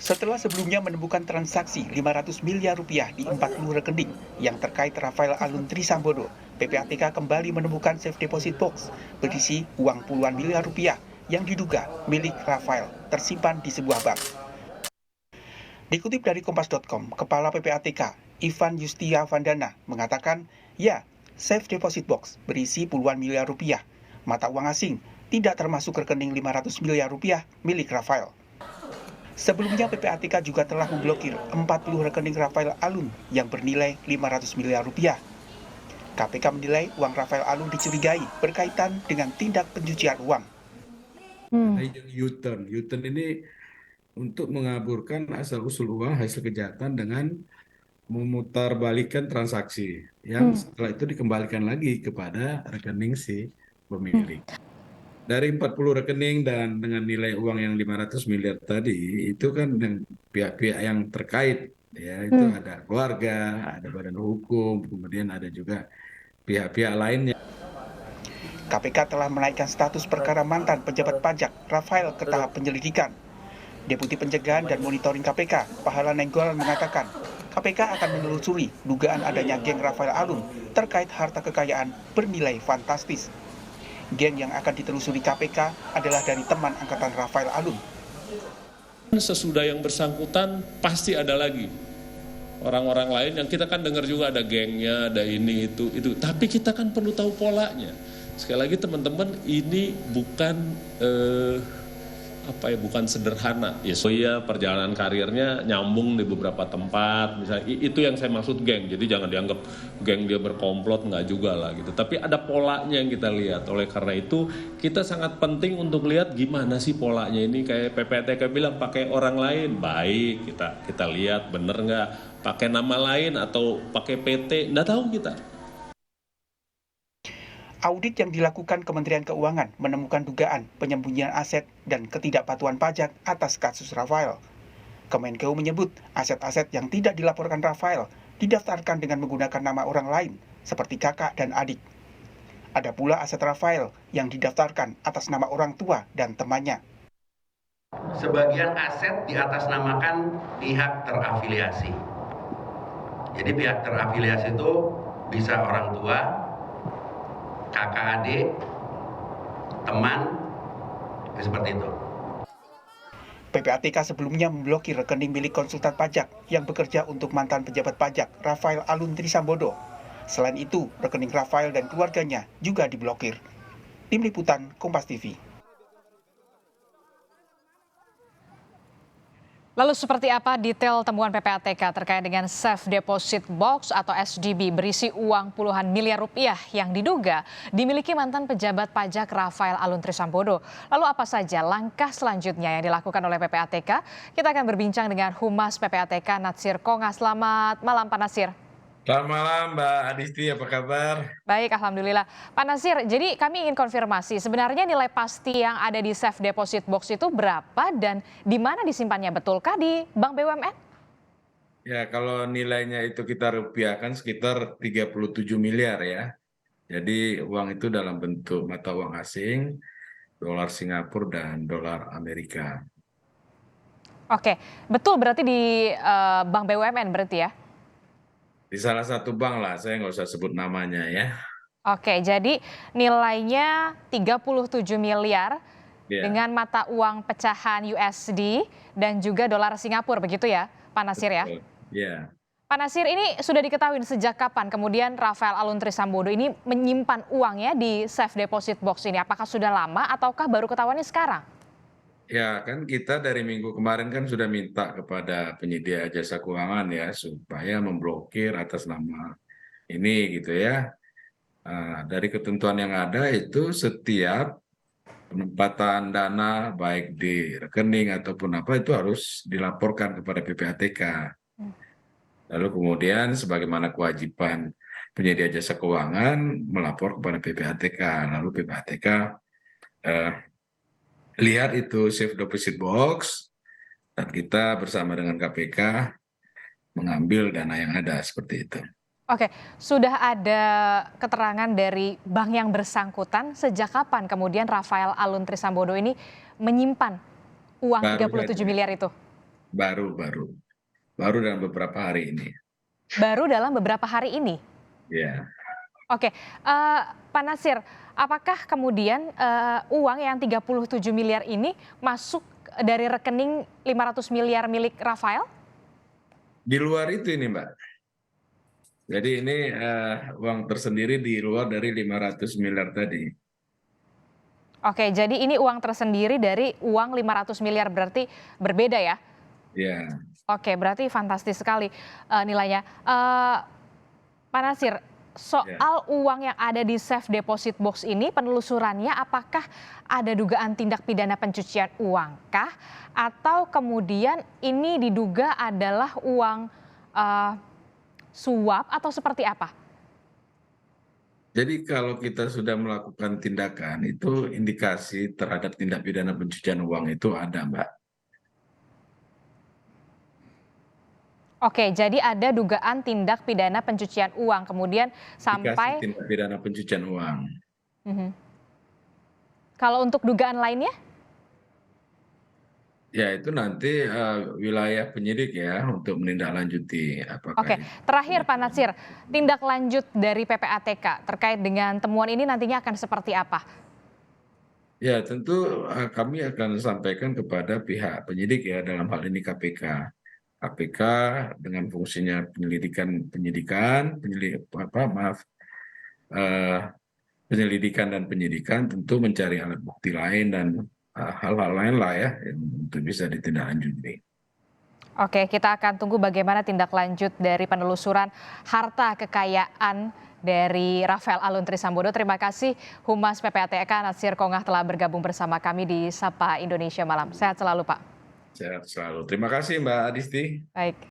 Setelah sebelumnya menemukan transaksi 500 miliar rupiah di 40 rekening yang terkait Rafael Alun Trisambodo, PPATK kembali menemukan safe deposit box berisi uang puluhan miliar rupiah yang diduga milik Rafael tersimpan di sebuah bank. Dikutip dari Kompas.com, Kepala PPATK Ivan Yustia Vandana mengatakan, ya, safe deposit box berisi puluhan miliar rupiah, mata uang asing, tidak termasuk rekening 500 miliar rupiah milik Rafael. Sebelumnya PPATK juga telah memblokir 40 rekening Rafael Alun yang bernilai 500 miliar rupiah. KPK menilai uang Rafael Alun dicurigai berkaitan dengan tindak pencucian uang. U-turn ini untuk mengaburkan asal-usul uang hasil kejahatan dengan memutarbalikkan transaksi yang setelah itu dikembalikan lagi kepada rekening si pemilik. Dari 40 rekening dan dengan nilai uang yang 500 miliar tadi, itu kan pihak-pihak yang terkait, ya itu ada keluarga, ada badan hukum, kemudian ada juga pihak-pihak lainnya. KPK telah menaikkan status perkara mantan pejabat pajak Rafael ke tahap penyelidikan. Deputi Pencegahan dan Monitoring KPK, Pahala Nenggolan mengatakan, KPK akan menelusuri dugaan adanya geng Rafael Alun terkait harta kekayaan bernilai fantastis. Geng yang akan ditelusuri KPK adalah dari teman angkatan Rafael Alun. Sesudah yang bersangkutan pasti ada lagi orang-orang lain yang kita kan dengar juga ada gengnya, ada ini itu. Tapi kita kan perlu tahu polanya. Sekali lagi teman-teman, ini bukan bukan sederhana. Ya, so ya perjalanan karirnya nyambung di beberapa tempat. Misalnya itu yang saya maksud geng. Jadi jangan dianggap geng dia berkomplot, nggak juga lah gitu. Tapi ada polanya yang kita lihat. Oleh karena itu kita sangat penting untuk lihat gimana sih polanya ini. Kayak PPATK bilang pakai orang lain baik, kita lihat bener nggak. Pakai nama lain atau pakai PT, nggak tahu kita. Audit yang dilakukan Kementerian Keuangan menemukan dugaan penyembunyian aset dan ketidakpatuhan pajak atas kasus Rafael. Kemenkeu menyebut aset-aset yang tidak dilaporkan Rafael didaftarkan dengan menggunakan nama orang lain, seperti kakak dan adik. Ada pula aset Rafael yang didaftarkan atas nama orang tua dan temannya. Sebagian aset diatasnamakan pihak terafiliasi. Jadi pihak terafiliasi itu bisa orang tua, kakak adik, teman, seperti itu. PPATK sebelumnya memblokir rekening milik konsultan pajak yang bekerja untuk mantan pejabat pajak Rafael Alun Trisambodo. Selain itu, rekening Rafael dan keluarganya juga diblokir. Tim Liputan Kompas TV. Lalu seperti apa detail temuan PPATK terkait dengan Safe Deposit Box atau SDB berisi uang puluhan miliar rupiah yang diduga dimiliki mantan pejabat pajak Rafael Alun Trisambodo. Lalu apa saja langkah selanjutnya yang dilakukan oleh PPATK? Kita akan berbincang dengan Humas PPATK Natsir Konga. Selamat malam Pak Natsir. Selamat malam Mbak Adisti, apa kabar? Baik, alhamdulillah. Pak Natsir, jadi kami ingin konfirmasi, sebenarnya nilai pasti yang ada di Safe Deposit Box itu berapa dan di mana disimpannya? Betulkah di Bank BUMN? Ya, kalau nilainya itu kita rupiahkan sekitar 37 miliar ya. Jadi uang itu dalam bentuk mata uang asing, dolar Singapura dan dolar Amerika. Oke, betul berarti di Bank BUMN berarti ya? Di salah satu bank lah, saya nggak usah sebut namanya ya. Oke, jadi nilainya 37 miliar dengan mata uang pecahan USD dan juga dolar Singapura, begitu ya, Pak Natsir ya? Iya. Pak Natsir, ini sudah diketahui sejak kapan kemudian Rafael Alun Trisambodo ini menyimpan uangnya di Safe Deposit Box ini? Apakah sudah lama ataukah baru ketahuannya sekarang? Ya, kan kita dari minggu kemarin kan sudah minta kepada penyedia jasa keuangan ya, supaya memblokir atas nama ini gitu ya. Dari ketentuan yang ada itu setiap penempatan dana baik di rekening ataupun apa itu harus dilaporkan kepada PPATK. Lalu kemudian sebagaimana kewajiban penyedia jasa keuangan melapor kepada PPATK. Lalu PPATK lihat itu safe deposit box dan kita bersama dengan KPK mengambil dana yang ada seperti itu. Oke, sudah ada keterangan dari bank yang bersangkutan sejak kapan kemudian Rafael Alun Trisambodo ini menyimpan uang 37 miliar itu? Baru dalam beberapa hari ini. Baru dalam beberapa hari ini. Ya. Oke, Pak Nasir, apakah kemudian uang yang 37 miliar ini masuk dari rekening 500 miliar milik Rafael? Di luar itu ini, Mbak. Jadi ini uang tersendiri di luar dari 500 miliar tadi. Oke, jadi ini uang tersendiri dari uang 500 miliar, berarti berbeda ya? Ya. Oke, berarti fantastis sekali nilainya. Pak Nasir, soal uang yang ada di safe deposit box ini, penelusurannya apakah ada dugaan tindak pidana pencucian uang kah? Atau kemudian ini diduga adalah uang suap atau seperti apa? Jadi kalau kita sudah melakukan tindakan, itu indikasi terhadap tindak pidana pencucian uang itu ada, Mbak. Oke, jadi ada dugaan tindak pidana pencucian uang, kemudian Indikasi sampai tindak pidana pencucian uang. kalau untuk dugaan lainnya? Ya itu nanti wilayah penyidik ya untuk menindaklanjuti apakah Oke, itu. terakhir Pak Nasir, tindak lanjut dari PPATK terkait dengan temuan ini nantinya akan seperti apa? Ya tentu kami akan sampaikan kepada pihak penyidik ya, dalam hal ini KPK. KPK dengan fungsinya penyelidikan dan penyidikan tentu mencari alat bukti lain dan hal-hal lain lah ya yang untuk bisa ditindaklanjuti. Oke, kita akan tunggu bagaimana tindak lanjut dari penelusuran harta kekayaan dari Rafael Alun Trisambodo. Terima kasih Humas PPATK Nasir Kongah telah bergabung bersama kami di Sapa Indonesia Malam. Sehat selalu Pak. Sehat selalu. Terima kasih Mbak Adisti. Baik.